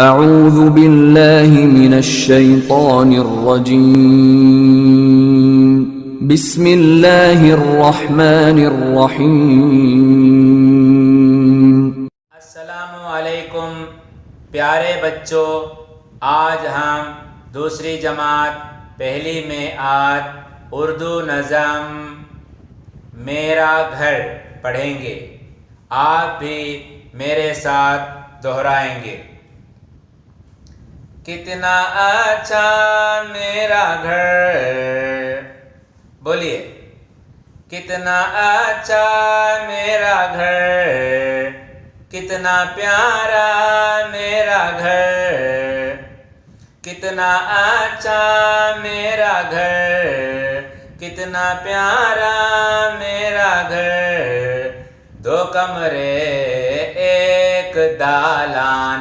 اعوذ باللہ من الشیطان الرجیم بسم اللہ الرحمن الرحیم۔ السلام علیکم پیارے بچوں، آج ہم دوسری جماعت پہلی میں اردو نظم میرا گھر پڑھیں گے۔ آپ بھی میرے ساتھ دہرائیں گے۔ کتنا اچھا میرا گھر، بولیے کتنا اچھا میرا گھر، کتنا پیارا میرا گھر، کتنا اچھا میرا گھر، کتنا پیارا میرا گھر، دو کمرے ایک دالان،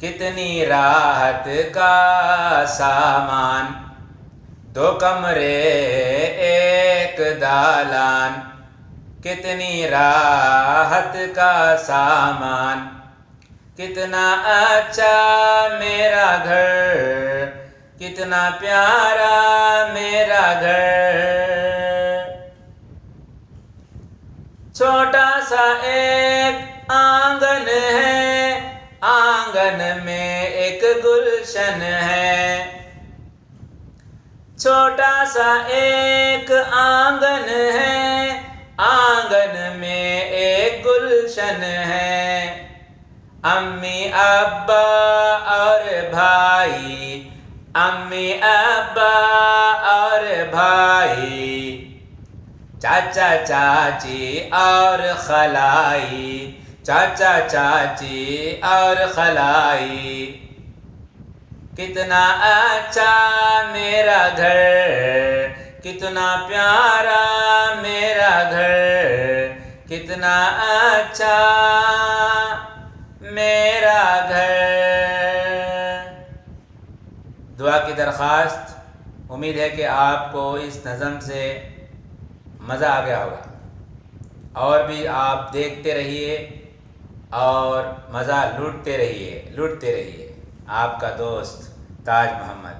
کتنی راحت کا سامان، دو کمرے ایک دالان، کتنی راحت کا سامان، کتنا اچھا میرا گھر، کتنا پیارا میرا گھر، چھوٹا سا ایک آنگن ہے، آنگن میں ایک گلشن ہے، چھوٹا سا ایک آنگن ہے، آنگن میں ایک گلشن ہے، امی ابا اور بھائی، امی ابا اور بھائی، چاچا چاچی اور خلائی، چاچا چاچی اور خلائی، کتنا اچھا میرا گھر، کتنا پیارا میرا گھر، کتنا اچھا میرا گھر۔ دعا کی درخواست، امید ہے کہ آپ کو اس نظم سے مزہ آ گیا ہوگا، اور بھی آپ دیکھتے رہیے اور مزہ لوٹتے رہیے۔ آپ کا دوست تاج محمد۔